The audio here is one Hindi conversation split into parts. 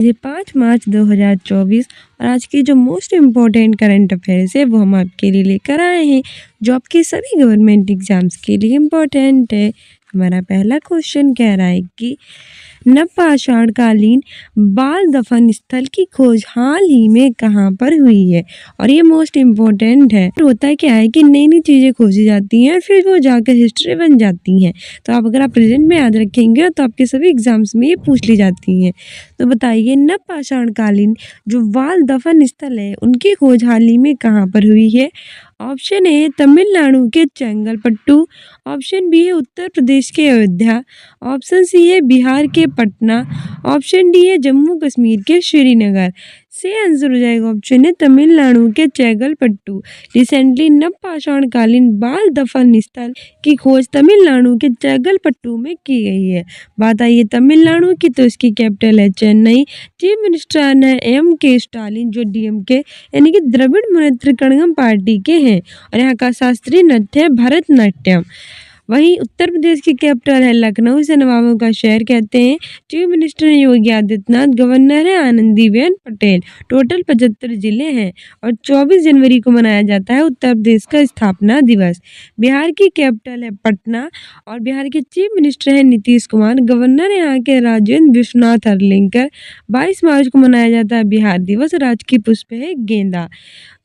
ये 5 मार्च 2024 और आज की जो मोस्ट इम्पोर्टेंट करंट अफेयर्स है वो हम आपके लिए लेकर आए हैं, जो आपके सभी गवर्नमेंट एग्जाम्स के लिए इम्पोर्टेंट है। हमारा पहला क्वेश्चन कह रहा है कि नवपाषाणकालीन बाल दफन स्थल की खोज हाल ही में कहाँ पर हुई है। और ये मोस्ट इम्पोर्टेंट है। होता क्या है कि नई नई चीज़ें खोजी जाती हैं और फिर वो जाकर हिस्ट्री बन जाती हैं। तो अगर आप प्रेजेंट में याद रखेंगे तो आपके सभी एग्जाम्स में ये पूछ ली जाती हैं। तो बताइए, नवपाषाणकालीन जो बाल दफन स्थल है उनकी खोज हाल ही में कहाँ पर हुई है। ऑप्शन ए है तमिलनाडु के चेंगलपट्टू, ऑप्शन बी है उत्तर प्रदेश के अयोध्या, ऑप्शन सी है बिहार के पटना, ऑप्शन डी है जम्मू कश्मीर के श्रीनगर। से आंसर हो जाएगा ऑप्शन है तमिलनाडु के चेंगलपट्टू। रिसेंटली नवपाषाणकालीन बाल दफन स्थल की खोज तमिलनाडु के चेंगलपट्टू में की गई है। बात आई है तमिलनाडु की तो इसकी कैपिटल है चेन्नई। चीफ मिनिस्टर है M.K. स्टालिन, जो DMK यानी कि द्रविड़ मुनेत्र कड़गम पार्टी के हैं, और यहाँ का शास्त्रीय नृत्य है भरतनाट्यम। वहीं उत्तर प्रदेश की कैपिटल है लखनऊ, इसे नवाबों का शहर कहते हैं। चीफ मिनिस्टर है योगी आदित्यनाथ, गवर्नर है आनंदीबेन पटेल। टोटल 75 जिले हैं और 24 जनवरी को मनाया जाता है उत्तर प्रदेश का स्थापना दिवस। बिहार की कैपिटल है पटना और बिहार के चीफ मिनिस्टर है नीतीश कुमार, गवर्नर यहाँ के राजेंद्र विश्वनाथ हरलिंकर। 22 मार्च को मनाया जाता है बिहार दिवस। राजकीय पुष्प है गेंदा।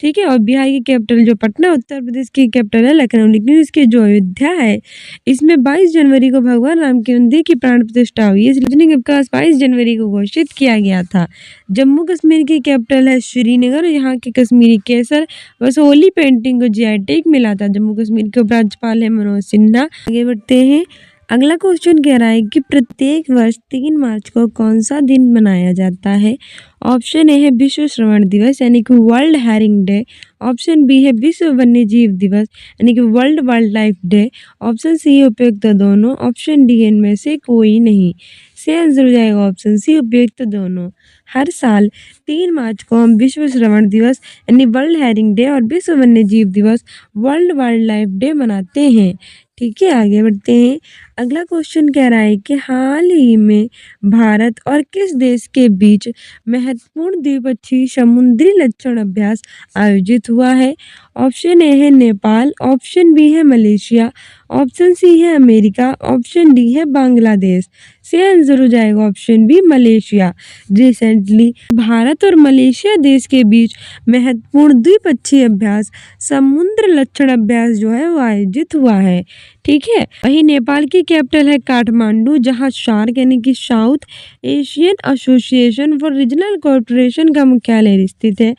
ठीक है, और बिहार की कैपिटल जो पटना, उत्तर प्रदेश की कैपिटल है लखनऊ, लेकिन इसकी जो अयोध्या है इसमें 22 जनवरी को भगवान राम के मंदिर की प्राण प्रतिष्ठा हुई है, इसलिए विकास 22 जनवरी को घोषित किया गया था। जम्मू कश्मीर की कैपिटल है श्रीनगर, यहाँ के कश्मीरी केसर वसोली पेंटिंग को GI टैग मिला था। जम्मू कश्मीर के उपराज्यपाल है मनोज सिन्हा। आगे बढ़ते हैं। अगला क्वेश्चन कह रहा है कि प्रत्येक वर्ष 3 मार्च को कौन सा दिन मनाया जाता है। ऑप्शन ए है विश्व श्रवण दिवस यानी कि world hearing day, option B है विश्व वन्य जीव दिवस यानी कि world wild life day, option C है उपयुक्त दोनों, ऑप्शन डी इनमें से कोई नहीं। से आंसर हो जाएगा ऑप्शन सी उपयुक्त दोनों। हर साल 3 मार्च को हम विश्व श्रवण दिवस यानी वर्ल्ड हेरिंग डे और विश्व वन्य जीव दिवस वर्ल्ड वाइल्ड लाइफ डे मनाते हैं। ठीक है, आगे बढ़ते हैं। अगला क्वेश्चन कह रहा है कि हाल ही में भारत और किस देश के बीच महत्वपूर्ण द्विपक्षीय समुद्री लक्षण अभ्यास आयोजित हुआ है। ऑप्शन ए है नेपाल, ऑप्शन बी है मलेशिया, ऑप्शन सी है अमेरिका, ऑप्शन डी है बांग्लादेश। से आंसर हो जाएगा option B Malaysia. Recently Bharat और मलेशिया देश के बीच महत्वपूर्ण द्विपक्षीय अभ्यास समुद्र लक्षण अभ्यास जो है वो आयोजित हुआ है। ठीक है, वहीं नेपाल की कैपिटल है काठमांडू, जहां सार्क यानी कि south Asian association for regional cooperation का मुख्यालय स्थित है।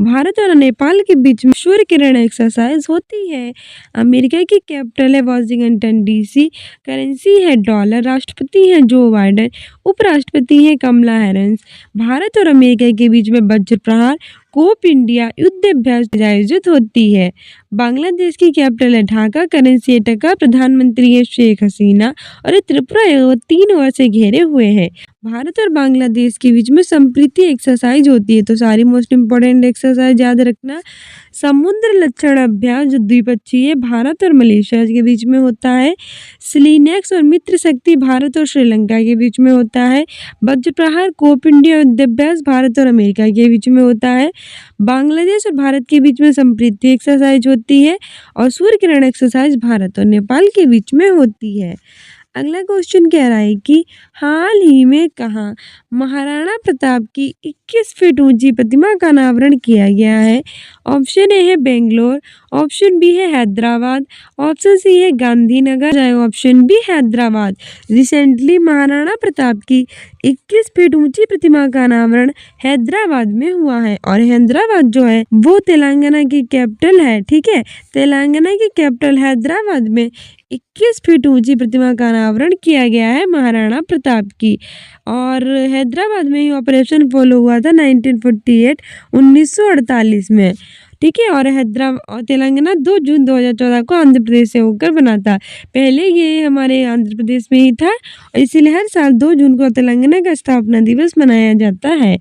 भारत और नेपाल के बीच में सूर्य किरण एक्सरसाइज होती है। अमेरिका की कैपिटल है वाशिंगटन DC, करेंसी है डॉलर, राष्ट्रपति है जो बाइडेन, उपराष्ट्रपति है कमला हैरिस। भारत और अमेरिका के बीच में वज्र प्रहार कोप इंडिया युद्ध अभ्यास आयोजित होती है। बांग्लादेश की कैपिटल है ढाका, करेंसी है टका, प्रधानमंत्री है शेख हसीना और त्रिपुरा 3 ओर से घेरे हुए हैं। भारत और बांग्लादेश के बीच में संप्रीति एक्सरसाइज होती है। तो सारी मोस्ट इम्पोर्टेंट एक्सरसाइज याद रखना। समुद्र लक्षण अभ्यास जो द्विपक्षीय भारत और मलेशिया के बीच में होता है। स्लीनेक्स और मित्र शक्ति भारत और श्रीलंका के बीच में होता है। वज्र प्रहार कोप इंडिया युद्ध अभ्यास भारत और अमेरिका के बीच में होता है। बांग्लादेश और भारत के बीच में संप्रीति एक्सरसाइज होती है और सूर्य किरण एक्सरसाइज भारत और नेपाल के बीच में होती है। अगला क्वेश्चन कह रहा है कि हाल ही में कहाँ महाराणा प्रताप की 21 फीट ऊंची प्रतिमा का अनावरण किया गया है। ऑप्शन ए है बेंगलोर, ऑप्शन बी है हैदराबाद, ऑप्शन सी है Gandhinagar, option B Hyderabad. Recently Maharana Pratap की 21 फीट ऊंची प्रतिमा का अनावरण हैदराबाद में हुआ है और हैदराबाद जो है वो तेलंगाना की कैपिटल है। ठीक है, तेलंगाना की कैपिटल हैदराबाद में 21 फीट ऊंची प्रतिमा का अनावरण किया गया है महाराणा प्रताप की। और हैदराबाद में ही ऑपरेशन फॉलो हुआ था 1948 1948 में। ठीक है। और हैदराबाद और तेलंगाना 2 जून 2014 को आंध्र प्रदेश से होकर बना था। पहले ये हमारे आंध्र प्रदेश में ही था, इसीलिए हर साल 2 जून को तेलंगाना का स्थापना दिवस मनाया जाता है।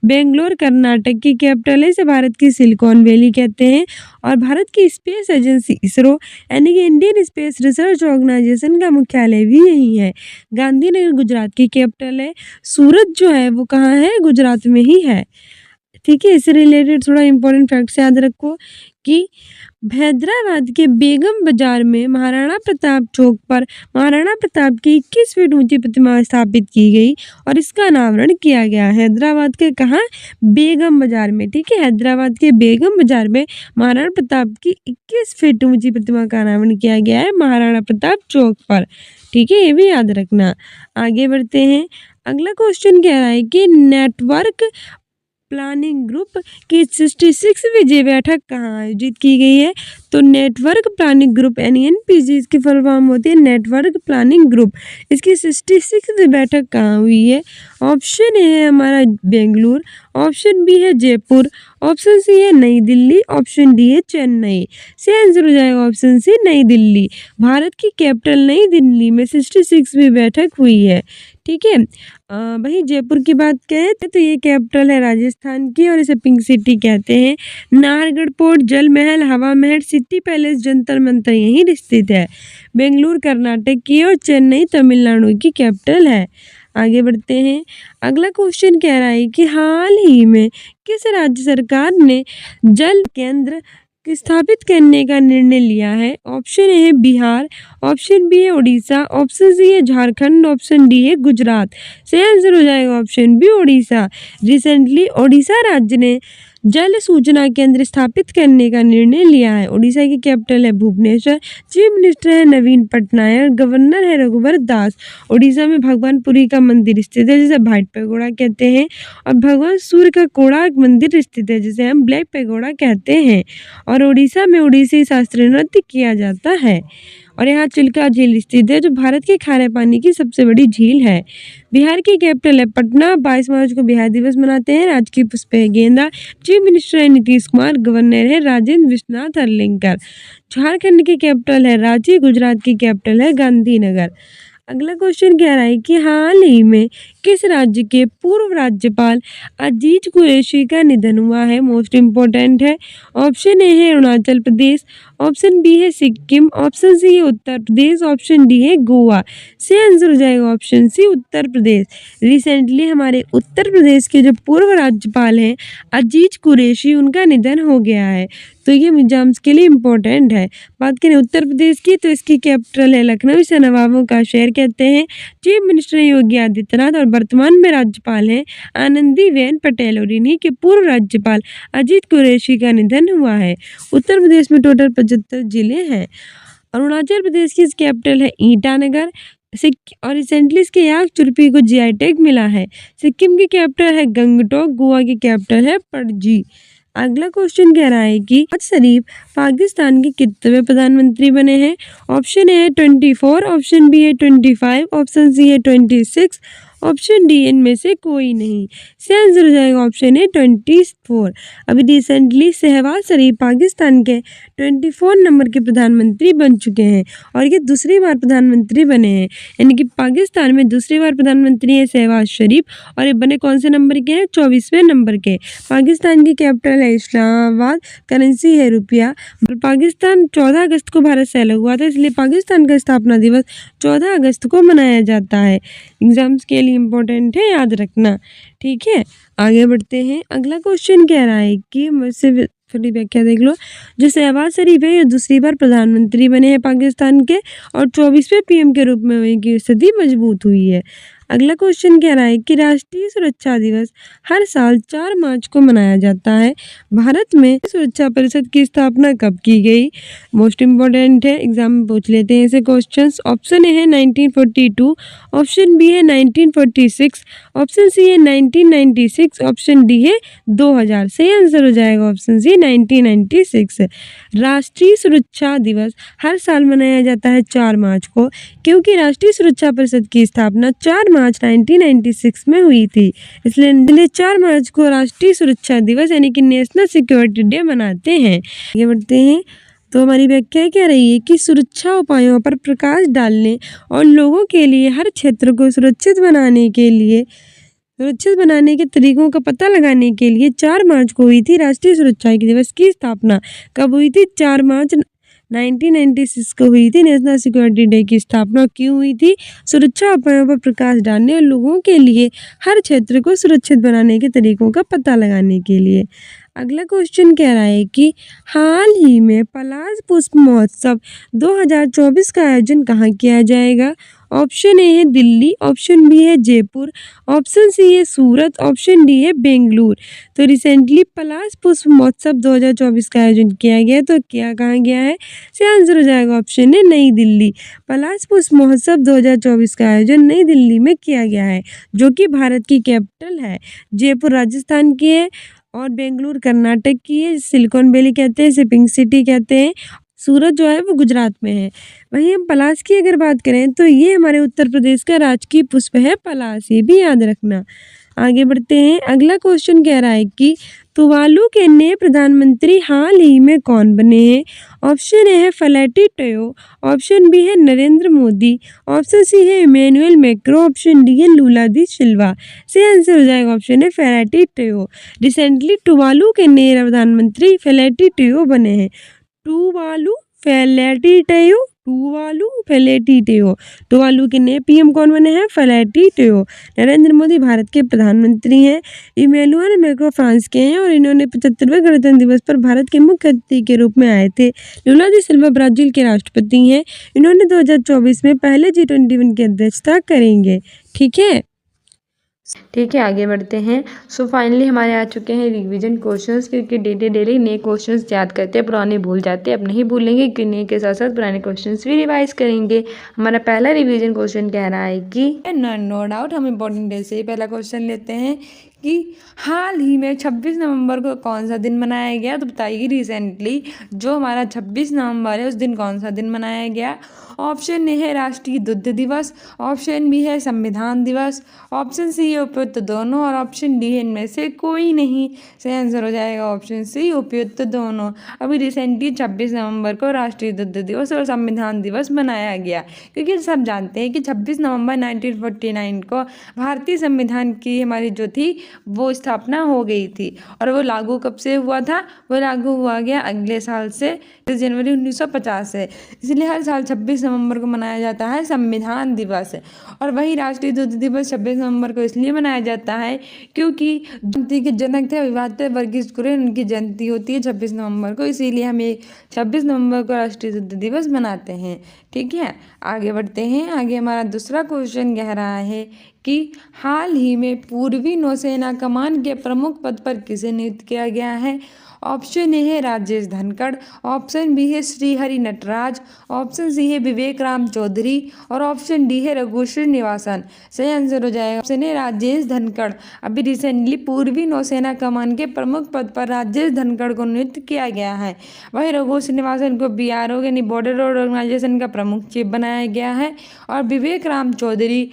बेंगलोर कर्नाटक की कैपिटल है, इसे भारत की सिलिकॉन वैली कहते हैं। और भारत की स्पेस एजेंसी इसरो यानी कि इंडियन स्पेस रिसर्च ऑर्गेनाइजेशन का मुख्यालय भी यही है। गांधीनगर गुजरात की कैपिटल है। सूरत जो है वो कहाँ है, गुजरात में ही है। ठीक है। इससे रिलेटेड थोड़ा इंपॉर्टेंट फैक्ट्स याद रखो कि हैदराबाद के बेगम बाजार में महाराणा प्रताप चौक पर महाराणा प्रताप की 21 फीट ऊंची प्रतिमा स्थापित की गई और इसका अनावरण किया गया। हैदराबाद के कहाँ, बेगम बाजार में। ठीक है। हैदराबाद के बेगम बाजार में महाराणा प्रताप की 21 फीट ऊंची प्रतिमा का अनावरण किया गया है महाराणा प्रताप चौक पर। ठीक है, ये भी याद रखना। आगे बढ़ते हैं। अगला क्वेश्चन कह रहा है कि नेटवर्क प्लानिंग ग्रुप की 66वीं बैठक कहाँ आयोजित की गई है। तो नेटवर्क प्लानिंग ग्रुप यानी एनपीजी इसकी फुल फॉर्म होती है नेटवर्क प्लानिंग ग्रुप। इसकी 66वीं बैठक कहाँ हुई है। ऑप्शन ए है हमारा बेंगलुरु, ऑप्शन बी है जयपुर, ऑप्शन सी है नई दिल्ली, ऑप्शन डी है चेन्नई। से आंसर हो जाएगा ऑप्शन सी नई दिल्ली। भारत की कैपिटल नई दिल्ली में 66वीं बैठक हुई है। ठीक है। वही जयपुर की बात करें तो ये कैपिटल है राजस्थान की और इसे पिंक सिटी कहते हैं। नाहरगढ़ पोर्ट, जल महल, हवा महल, सिटी पैलेस, जंतर मंतर यहीं स्थित है। बेंगलुरु कर्नाटक की और चेन्नई तमिलनाडु की कैपिटल है। आगे बढ़ते हैं। अगला क्वेश्चन कह रहा है कि हाल ही में किस राज्य सरकार ने जल केंद्र स्थापित करने का निर्णय लिया है। ऑप्शन ए है बिहार, ऑप्शन बी है उड़ीसा, ऑप्शन सी है झारखंड, ऑप्शन डी है गुजरात। सही आंसर हो जाएगा option B Orissa. Recently Orissa राज्य ने जल सूचना केंद्र स्थापित करने का निर्णय लिया है। उड़ीसा की कैपिटल है भुवनेश्वर, चीफ मिनिस्टर है नवीन पटनायक, गवर्नर है रघुवर दास। उड़ीसा में भगवानपुरी का मंदिर स्थित है जिसे व्हाइट पैगोडा कहते हैं और भगवान सूर्य का कोणार्क मंदिर स्थित है जिसे हम ब्लैक पैगोडा कहते हैं। और उड़ीसा में उड़ीसी शास्त्रीय नृत्य किया जाता है। और यहाँ चिल्का झील स्थित है जो भारत के खारे पानी की सबसे बड़ी झील है। बिहार की कैपिटल है पटना। 22 मार्च को बिहार दिवस मनाते हैं। राजकीय पुष्प है गेंदा। चीफ मिनिस्टर है नीतीश कुमार, गवर्नर है राजेंद्र विश्वनाथ अर्लेकर। झारखंड की कैपिटल है रांची, गुजरात की कैपिटल है गांधीनगर। अगला क्वेश्चन कह रहा है कि हाल ही में किस राज्य के पूर्व राज्यपाल अजीज कुरैशी का निधन हुआ है। मोस्ट इम्पोर्टेंट है। ऑप्शन ए है अरुणाचल प्रदेश, ऑप्शन बी है सिक्किम, ऑप्शन सी है उत्तर प्रदेश, ऑप्शन डी है गोवा। से आंसर हो जाएगा option C Uttar Pradesh. Recently हमारे उत्तर प्रदेश के जो पूर्व राज्यपाल हैं अजीज कुरैशी, उनका निधन हो गया है। तो ये एग्जाम्स के लिए इम्पोर्टेंट है। बात करें उत्तर प्रदेश की तो इसकी कैपिटल है लखनऊ, इसे नवाबों का शहर कहते हैं। चीफ मिनिस्टर योगी आदित्यनाथ और वर्तमान में राज्यपाल हैं आनंदीबेन पटेल और इन्हीं के पूर्व राज्यपाल अजीत कुरैशी का निधन हुआ है। उत्तर प्रदेश में टोटल 75 जिले हैं। अरुणाचल प्रदेश की कैपिटल है ईटानगर और रिसेंटली इसके याक चुरपी को जीआई टैग मिला है। सिक्किम की कैपिटल है गंगटोक, गोवा की कैपिटल है पणजी। अगला क्वेश्चन कह रहा है कि नवाज शरीफ पाकिस्तान के कितने प्रधानमंत्री बने हैं। ऑप्शन ए है 24, ऑप्शन बी है 25, ऑप्शन सी है 26, ऑप्शन डी इनमें से कोई नहीं। से आंसर हो जाएगा ऑप्शन ए 24। अभी रिसेंटली शहबाज शरीफ पाकिस्तान के 24 नंबर के प्रधानमंत्री बन चुके हैं और ये दूसरी बार प्रधानमंत्री बने हैं। यानी कि पाकिस्तान में दूसरी बार प्रधानमंत्री है शहबाज शरीफ और ये बने कौन से नंबर के हैं, 24वें नंबर के। पाकिस्तान की कैपिटल है इस्लामाबाद, करेंसी है रुपया। पाकिस्तान 14 अगस्त को भारत से अलग हुआ था, इसलिए पाकिस्तान का स्थापना दिवस 14 अगस्त को मनाया जाता है। एग्जाम्स के लिए इम्पोर्टेंट है, याद रखना। ठीक है, आगे बढ़ते हैं। अगला क्वेश्चन कह रहा है कि मुझसे थोड़ी व्याख्या देख लो। जो शहबाज शरीफ है ये दूसरी बार प्रधानमंत्री बने हैं पाकिस्तान के और 24वें पीएम के रूप में उनकी स्थिति मजबूत हुई है। अगला क्वेश्चन कह रहा है कि राष्ट्रीय सुरक्षा दिवस हर साल 4 मार्च को मनाया जाता है। भारत में सुरक्षा परिषद की स्थापना कब की गई। मोस्ट इम्पोर्टेंट है, एग्जाम में पूछ लेते हैं ऐसे क्वेश्चंस। ऑप्शन ए है 1942, ऑप्शन बी है 1946, ऑप्शन सी है 1996, ऑप्शन डी है 2000। सही आंसर हो जाएगा ऑप्शन सी 1996। राष्ट्रीय सुरक्षा दिवस हर साल मनाया जाता है 4 मार्च को, क्योंकि राष्ट्रीय सुरक्षा परिषद की स्थापना 4 मार्च 1996 में हुई थी। इसलिए 4 मार्च को राष्ट्रीय सुरक्षा दिवस यानी कि नेशनल सिक्योरिटी डे मनाते हैं। आगे बढ़ते हैं। तो हमारी व्याख्या क्या रही है कि सुरक्षा उपायों पर प्रकाश डालने और लोगों के लिए हर क्षेत्र को सुरक्षित बनाने के तरीकों का पता लगाने के लिए 4 मार्च को हुई थी राष्ट्रीय सुरक्षा दिवस की स्थापना। कब हुई थी? 4 मार्च 1996 को हुई थी नेशनल सिक्योरिटी डे की स्थापना। क्यों हुई थी? सुरक्षा उपायों पर प्रकाश डालने और लोगों के लिए हर क्षेत्र को सुरक्षित बनाने के तरीकों का पता लगाने के लिए। अगला क्वेश्चन कह रहा है कि हाल ही में पलाश पुष्प महोत्सव 2024 का आयोजन कहाँ किया जाएगा? ऑप्शन ए है दिल्ली, ऑप्शन बी है जयपुर, ऑप्शन सी है सूरत, ऑप्शन डी है बेंगलुरु। तो रिसेंटली पलाश पुष्प महोत्सव 2024 का आयोजन किया गया, तो क्या कहाँ गया है? से आंसर हो जाएगा ऑप्शन ए नई दिल्ली। पलाश पुष्प महोत्सव 2024 का आयोजन नई दिल्ली में किया गया है, जो कि भारत की कैपिटल है। जयपुर राजस्थान की है और बेंगलुरु कर्नाटक की है। सिलिकॉन वैली कहते हैं, शिपिंग सिटी कहते हैं। सूरत जो है वो गुजरात में है। वहीं हम पलाश की अगर बात करें तो ये हमारे उत्तर प्रदेश का राजकीय पुष्प है पलाश, ये भी याद रखना। आगे बढ़ते हैं। अगला क्वेश्चन कह रहा है कि तुवालू के नए प्रधानमंत्री हाल ही में कौन बने हैं? ऑप्शन ए है फैलेटी टेयो, ऑप्शन बी है नरेंद्र मोदी, ऑप्शन सी है इमैनुअल मैक्रो, ऑप्शन डी है लूला दी सिल्वा। से आंसर हो जाएगा ऑप्शन है फैलेटी टेयो। रिसेंटली तुवालू के नए प्रधानमंत्री फैलेटी टेयो बने हैं। टुवालू फैलेटी टेयो। टुवालू के नए पीएम कौन बने हैं? फैलेटी टेयो। नरेंद्र मोदी भारत के प्रधानमंत्री हैं। इमैनुअल मैक्रो फ्रांस के हैं और इन्होंने 75वें गणतंत्र दिवस पर भारत के मुख्य अतिथि के रूप में आए थे। लूला दी सिल्वा ब्राजील के राष्ट्रपति हैं। इन्होंने 2024 में पहले G21 की अध्यक्षता करेंगे। ठीक है, आगे बढ़ते हैं। सो फाइनली हमारे आ चुके हैं रिवीजन क्वेश्चंस, क्योंकि डेली नए क्वेश्चंस याद करते हैं, पुराने भूल जाते हैं। अब नहीं भूलेंगे कि नए के साथ साथ पुराने क्वेश्चंस भी रिवाइज करेंगे। हमारा पहला रिवीजन क्वेश्चन कह रहा है कि नो डाउट हम इम्पोर्टेंट डे से ही पहला क्वेश्चन लेते हैं कि हाल ही में 26 नवंबर को कौन सा दिन मनाया गया? तो बताइए रिसेंटली जो हमारा 26 नवंबर है उस दिन कौन सा दिन मनाया गया? ऑप्शन ए है राष्ट्रीय दुग्ध दिवस, ऑप्शन बी है संविधान दिवस, ऑप्शन सी है उपयुक्त दोनों और ऑप्शन डी है इनमें से कोई नहीं। सही आंसर हो जाएगा ऑप्शन सी उपयुक्त दोनों। अभी रिसेंटली 26 नवंबर को राष्ट्रीय दुग्ध दिवस और संविधान दिवस मनाया गया, क्योंकि सब जानते हैं कि 26 नवंबर 1949 को भारतीय संविधान की हमारी जो थी वो स्थापना हो गई थी। और वो लागू कब से हुआ था? वो लागू हुआ गया अगले साल से, जनवरी 1950 से। इसलिए हर साल 26 नवंबर को मनाया जाता है संविधान दिवस। और वही राष्ट्रीय दुग्ध दिवस 26 नवंबर को इसलिए मनाया जाता है क्योंकि जयंती के जनक थे अभिभाज्य वर्गीज कुरियन, उनकी जयंती होती है 26 नवंबर को, इसीलिए हम 26 नवंबर को राष्ट्रीय दुग्ध दिवस मनाते हैं। ठीक है, आगे बढ़ते हैं। आगे हमारा दूसरा क्वेश्चन कह रहा है कि हाल ही में पूर्वी नौसेना कमान के प्रमुख पद पर किसे नियुक्त किया गया है? ऑप्शन ए है राजेश धनखड़, ऑप्शन बी है श्रीहरि नटराज, ऑप्शन सी है विवेक राम चौधरी और ऑप्शन डी है रघु श्रीनिवासन। सही आंसर हो जाएगा ऑप्शन ए राजेश धनखड़। अभी रिसेंटली पूर्वी नौसेना कमान के प्रमुख पद पर राजेश धनखड़ को नियुक्त किया गया है। वहीं रघु श्रीनिवासन को BRO यानी बॉर्डर रोड ऑर्गेनाइजेशन का प्रमुख चीफ बनाया गया है और विवेक राम चौधरी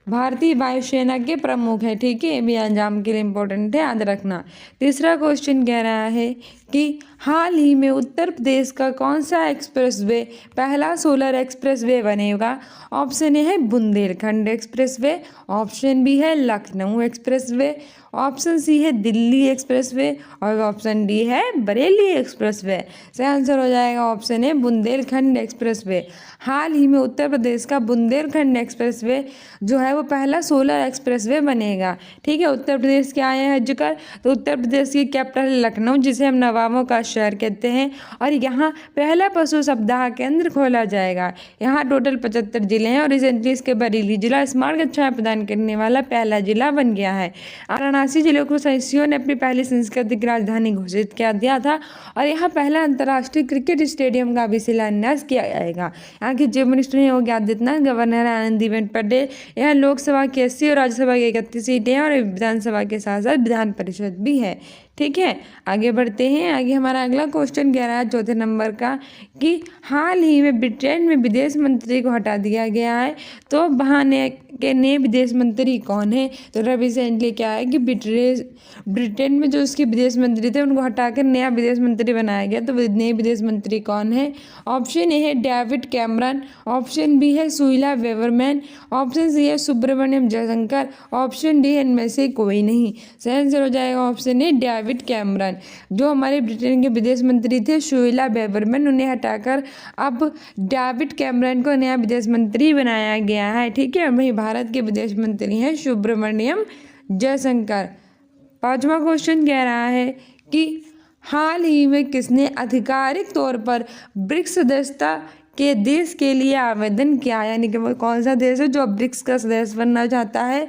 भारतीय वायुसेना के प्रमुख है। ठीक है, ये भी एग्जाम के लिए इंपॉर्टेंट है, याद रखना। तीसरा क्वेश्चन कह रहा है कि हाल ही में उत्तर प्रदेश का कौन सा एक्सप्रेसवे पहला सोलर एक्सप्रेसवे बनेगा? ऑप्शन ए है बुंदेलखंड एक्सप्रेसवे, ऑप्शन बी है लखनऊ एक्सप्रेसवे, ऑप्शन सी है दिल्ली एक्सप्रेसवे और ऑप्शन डी है बरेली एक्सप्रेसवे। सही आंसर हो जाएगा ऑप्शन ए बुंदेलखंड एक्सप्रेसवे। हाल ही में उत्तर प्रदेश का बुंदेलखंड एक्सप्रेसवे जो है वो पहला सोलर एक्सप्रेसवे बनेगा। ठीक है, उत्तर प्रदेश के आए हैं जिक्र, तो उत्तर प्रदेश की कैपिटल लखनऊ, जिसे हम नवाबों का शहर कहते हैं, और यहाँ पहला पशु सप्ताह केंद्र खोला जाएगा। यहाँ टोटल 75 जिले हैं और रिसेंटली इसके बरेली जिला स्मार्ट कक्षाएं प्रदान करने वाला पहला जिला बन गया है। 89 जिलों को सदस्यों ने अपनी पहली सांस्कृतिक राजधानी घोषित कर दिया था और यहाँ पहला अंतर्राष्ट्रीय क्रिकेट स्टेडियम का भी शिलान्यास किया जाएगा। यहाँ के चीफ मिनिस्टर हैं योगी आदित्यनाथ, गवर्नर आनंदीबेन पटेल। यहाँ लोकसभा की 80 और राज्यसभा की 31 सीटें हैं और विधानसभा के साथ साथ विधान परिषद भी है। ठीक है, आगे बढ़ते हैं। आगे हमारा अगला क्वेश्चन कह रहा है चौथे नंबर का कि हाल ही में ब्रिटेन में विदेश मंत्री को हटा दिया गया है, तो वहाँ के नए विदेश मंत्री कौन है? तो रिसेंटली क्या है कि ब्रिटेन में जो उसके विदेश मंत्री थे उनको हटाकर नया विदेश मंत्री बनाया गया, तो नए विदेश मंत्री कौन है? ऑप्शन ए है डेविड कैमरन, ऑप्शन बी है सुइला वेवरमैन, ऑप्शन सी है सुब्रमण्यम जयशंकर, ऑप्शन डी है इनमें से कोई नहीं। सही आंसर हो जाएगा ऑप्शन ए डेविड कैमरन। जो हमारे ब्रिटेन के विदेश मंत्री थे सुइला वेवरमैन, उन्हें हटाकर अब डेविड कैमरन को नया विदेश मंत्री बनाया गया है। ठीक है, वही भारत के विदेश मंत्री हैं सुब्रमण्यम जयशंकर। पांचवा क्वेश्चन कह रहा है कि हाल ही में किसने आधिकारिक तौर पर ब्रिक्स सदस्यता के देश के लिए आवेदन किया, यानी कि वो कौन सा देश है जो ब्रिक्स का सदस्य बनना चाहता है?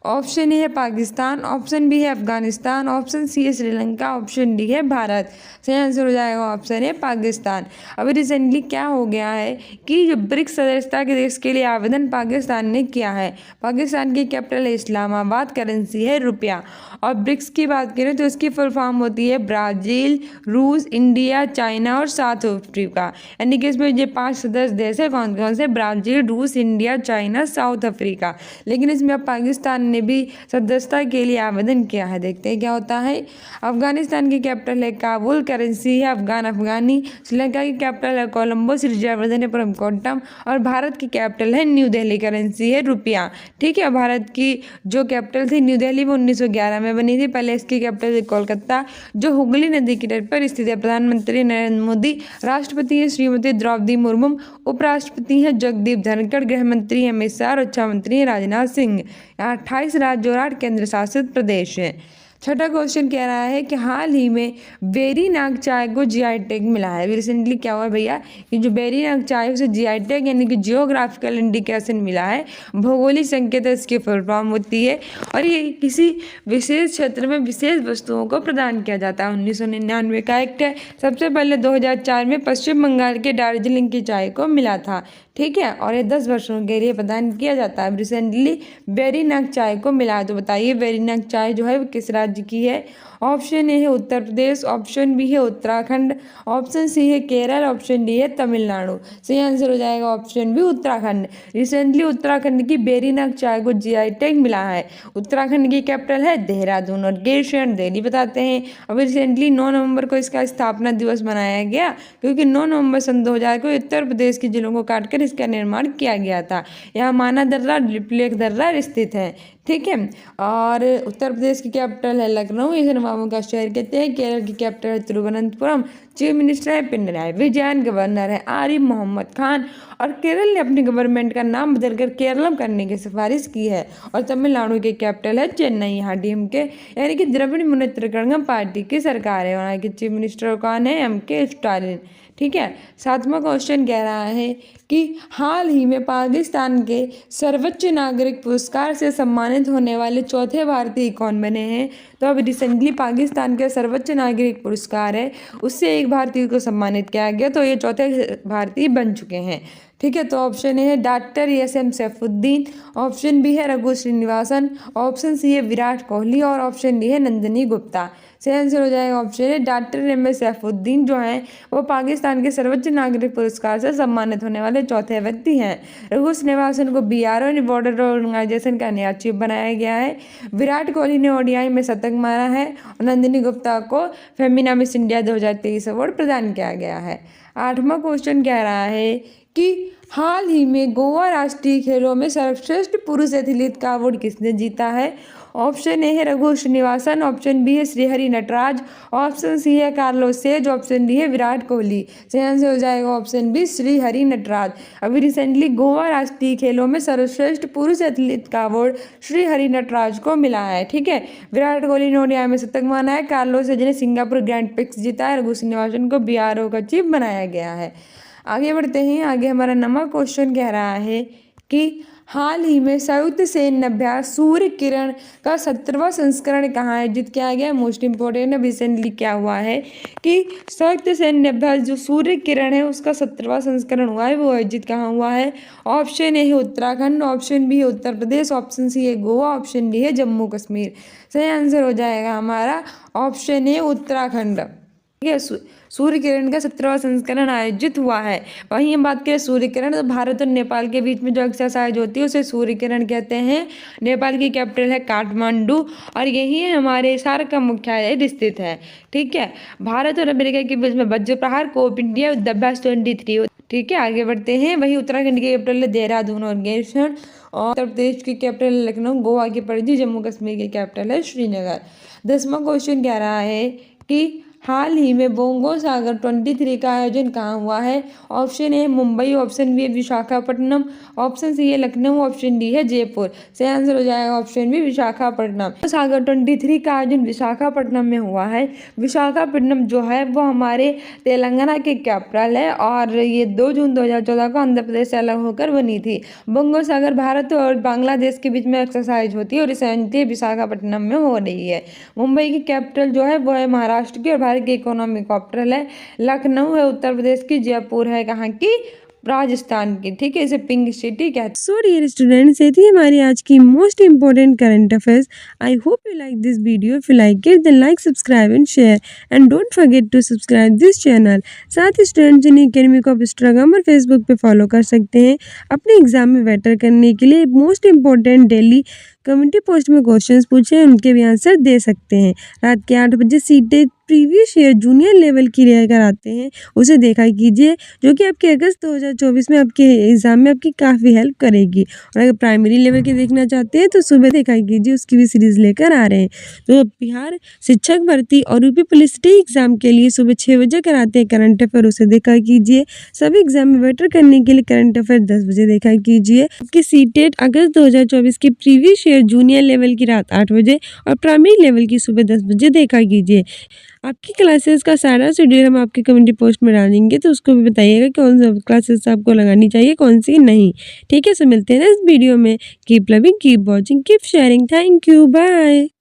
ऑप्शन ए है पाकिस्तान, ऑप्शन बी है अफगानिस्तान, ऑप्शन सी है श्रीलंका, ऑप्शन डी है भारत। सही आंसर हो जाएगा ऑप्शन ए पाकिस्तान। अभी रिसेंटली क्या हो गया है कि जो ब्रिक्स सदस्यता के देश के लिए आवेदन पाकिस्तान ने किया है। पाकिस्तान की कैपिटल है इस्लामाबाद, करेंसी है रुपया। और ब्रिक्स की बात करें तो इसकी फुल फॉर्म होती है ब्राज़ील, रूस, इंडिया, चाइना और साउथ अफ्रीका। यानी कि इसमें ये 5 सदस्य देश है, कौन कौन से? ब्राज़ील, रूस, इंडिया, चाइना, साउथ अफ्रीका। लेकिन इसमें अब पाकिस्तान ने भी सदस्यता के लिए आवेदन किया है। देखते हैं क्या होता है। अफगानिस्तान की कैपिटल है काबुल, करेंसी है अफगानी। श्रीलंका की कैपिटल है कोलंबो, श्रीजयवर्धनेपुरम, और भारत की कैपिटल है न्यू दिल्ली, करेंसी है रुपया। ठीक है, भारत की जो कैपिटल थी न्यू दिल्ली वो 1911 में बनी थी। पहले इसकी कैपिटल थी कोलकाता, जो हुगली नदी के तट पर स्थित है। प्रधानमंत्री नरेंद्र मोदी, राष्ट्रपति है श्रीमती द्रौपदी मुर्मू, उपराष्ट्रपति हैं जगदीप धनखड़, गृह मंत्री हैं अमित शाह और रक्षा मंत्री हैं राजनाथ सिंह। 28 राज्य और 8 केंद्र शासित प्रदेश हैं। छठा क्वेश्चन कह रहा है कि हाल ही में वेरीनाग चाय को जीआई टैग मिला है। रिसेंटली क्या हुआ भैया कि जो वेरीनाग चाय उसे जीआई टैग यानी कि जियोग्राफिकल इंडिकेशन मिला है, भौगोलिक संकेत इसकी फुल फॉर्म होती है, और ये किसी विशेष क्षेत्र में विशेष वस्तुओं को प्रदान किया जाता है। 1999 का एक्ट है। सबसे पहले 2004 में पश्चिम बंगाल के दार्जिलिंग की चाय को मिला था। ठीक है, और ये 10 वर्षों के लिए प्रदान किया जाता है। रिसेंटली वेरीनाग चाय को मिला है। तो बताइए वेरीनाग चाय जो है वो किस राज्य की है? ऑप्शन ए है उत्तर प्रदेश, ऑप्शन बी है उत्तराखंड, ऑप्शन सी है केरल, ऑप्शन डी है तमिलनाडु। सही आंसर हो जाएगा option B Uttarakhand. Recently Uttarakhand की वेरीनाग चाय को जीआई टैग मिला है। उत्तराखंड की कैपिटल है देहरादून और गेट दिल्ली बताते हैं। अभी रिसेंटली 9 नवंबर को इसका स्थापना दिवस मनाया गया, क्योंकि 9 नवंबर सन 2000 को उत्तर प्रदेश के जिलों को काटकर इसका निर्माण किया गया था। यहाँ माना दर्रा, लिपलेख दर्रा स्थित है। ठीक है, और उत्तर प्रदेश की कैपिटल है लखनऊ, इसे नवाबों का शहर कहते हैं। केरल की कैपिटल है तिरुवनंतपुरम, चीफ मिनिस्टर है पिनराई विजयन, गवर्नर है आरिफ मोहम्मद खान, और केरल ने अपनी गवर्नमेंट का नाम बदलकर केरलम करने की सिफारिश की है। और तमिलनाडु की कैपिटल है चेन्नई, यहाँ डीएमके यानी कि द्रविड़ मुनेत्र कड़गम पार्टी की सरकार है। वहाँ के चीफ मिनिस्टर कौन है? एमके स्टालिन। ठीक है, सातवां क्वेश्चन कह रहा है कि हाल ही में पाकिस्तान के सर्वोच्च नागरिक पुरस्कार से सम्मानित होने वाले चौथे भारतीय कौन बने हैं? तो अब रिसेंटली पाकिस्तान के सर्वोच्च नागरिक पुरस्कार है, उससे एक भारतीय को सम्मानित किया गया, तो ये चौथे भारतीय बन चुके हैं। ठीक है, तो ऑप्शन ए है doctor SM. Saifuddin, option B है रघु श्रीनिवासन, ऑप्शन सी है विराट कोहली, और ऑप्शन डी है नंदिनी गुप्ता। सही आंसर हो जाएगा ऑप्शन है डॉक्टर एम.एस. सैफुद्दीन, जो हैं वो पाकिस्तान के सर्वोच्च नागरिक पुरस्कार से सम्मानित होने वाले चौथे व्यक्ति हैं। रघु श्रीनिवासन को बीआरओ बॉर्डर ऑर्गेनाइजेशन का नया चीफ बनाया गया है। विराट कोहली ने ओडीआई में शतक मारा है, और नंदिनी गुप्ता को फेमिना मिस इंडिया 2023 अवार्ड प्रदान किया गया है। आठवां क्वेश्चन कह रहा है कि हाल ही में गोवा राष्ट्रीय खेलों में सर्वश्रेष्ठ पुरुष एथलीट का अवार्ड किसने जीता है? ऑप्शन ए है रघु श्रीनिवासन, ऑप्शन बी है श्रीहरि नटराज, ऑप्शन सी है कार्लोस सेज, ऑप्शन डी है विराट कोहली। सही आंसर हो जाएगा ऑप्शन बी श्रीहरि नटराज। अभी रिसेंटली गोवा राष्ट्रीय खेलों में सर्वश्रेष्ठ पुरुष एथलीट का अवार्ड श्रीहरि नटराज को मिला है। ठीक है, विराट कोहली ने ओडीआई में शतक मारा है, कार्लोस सेज ने सिंगापुर ग्रैंड प्रिक्स जीता है, रघु श्रीनिवासन को बीआरओ का चीफ बनाया गया है। आगे बढ़ते हैं। आगे हमारा नवा क्वेश्चन कह रहा है कि हाल ही में संयुक्त सैन्य अभ्यास सूर्य किरण का 17वां संस्करण कहाँ आयोजित किया गया। मोस्ट इम्पोर्टेंट है, रिसेंटली क्या हुआ है कि संयुक्त सैन्य अभ्यास जो सूर्य किरण है उसका 17वां संस्करण हुआ है, वो आयोजित कहाँ हुआ है। ऑप्शन ए है उत्तराखंड, ऑप्शन बी है उत्तर प्रदेश, ऑप्शन सी है गोवा, ऑप्शन डी है जम्मू कश्मीर। सही आंसर हो जाएगा हमारा ऑप्शन ए उत्तराखंड। ठीक है, सूर्य किरण का 17वां संस्करण आयोजित हुआ है। वहीं हम बात करें सूर्य किरण, तो भारत और नेपाल के बीच में जो एक्सरसाइज होती है उसे सूर्य किरण कहते हैं। नेपाल की कैपिटल है काठमांडू और यही हमारे सार्क का मुख्यालय स्थित है। ठीक है, भारत और अमेरिका के बीच में वज्र प्रहार कोप इंडिया युद्धाभ्यास 23। ठीक है, आगे बढ़ते हैं। वहीं उत्तराखंड की कैपिटल है देहरादून और गेरसन, और उत्तर प्रदेश की कैपिटल है लखनऊ, गोवा की पणजी, जम्मू कश्मीर की कैपिटल है श्रीनगर। 10वां क्वेश्चन कह रहा है कि हाल ही में बोंगो सागर 23 का आयोजन कहाँ हुआ है। Option A Mumbai, option B है विशाखापट्टनम, ऑप्शन सी है लखनऊ, ऑप्शन डी है जयपुर। सही आंसर हो जाएगा ऑप्शन बी विशाखापट्टनम। सागर 23 का आयोजन विशाखापट्टनम में हुआ है। विशाखापट्टनम जो है वो हमारे तेलंगाना की कैपिटल है और ये 2 जून 2014 को आंध्र प्रदेश से अलग होकर बनी थी। बोंगो सागर भारत और बांग्लादेश के बीच में एक्सरसाइज होती है और रिसेंटली विशाखापट्टनम में हो रही है। मुंबई की कैपिटल जो है वो है महाराष्ट्र की और भारत की इकोनॉमिक कैपिटल है लखनऊ है उत्तर प्रदेश की, जयपुर है कहाँ की, राजस्थान की। ठीक है, इसे पिंक सिटी कहते हैं। सो डियर स्टूडेंट्स, ये थी हमारी आज की most important current affairs. I hope you like this video. If you like it then like, subscribe and share and don't forget to subscribe this channel. साथ ही स्टूडेंट्स इन अकेडमी को आप इंस्टाग्राम और फेसबुक पे फॉलो कर सकते हैं अपने एग्जाम में बेटर करने के लिए। Most important daily community post में क्वेश्चंस पूछे हैं, उनके भी आंसर दे सकते हैं। रात के 8 बजे CTET previous year junior level की लेकर आते हैं, उसे देखा कीजिए, जो कि आपके अगस्त 2024 में आपके एग्जाम में आपकी काफ़ी हेल्प करेगी। और अगर प्राइमरी लेवल की देखना चाहते हैं तो सुबह देखा कीजिए, उसकी भी सीरीज़ लेकर आ रहे हैं। तो बिहार शिक्षक भर्ती और यूपी पुलिस टी एग्जाम के लिए सुबह 6 बजे कराते हैं करंट अफेयर, उसे देखा कीजिए। सभी एग्जाम में बेटर करने के लिए करंट अफेयर 10 बजे देखा कीजिए। आपकी सीटेट अगस्त 2024 की प्रीवियस ईयर जूनियर लेवल की रात 8 बजे और प्राइमरी लेवल की सुबह 10 बजे देखा कीजिए। आपकी क्लासेस का सारा शेड्यूल हम आपके कम्युनिटी पोस्ट में डालेंगे, तो उसको भी बताइएगा कौन सा क्लासेस आपको लगानी चाहिए, कौन सी नहीं। ठीक है, सो मिलते हैं नेक्स्ट वीडियो में। Keep loving, keep watching, keep sharing. Thank you, bye.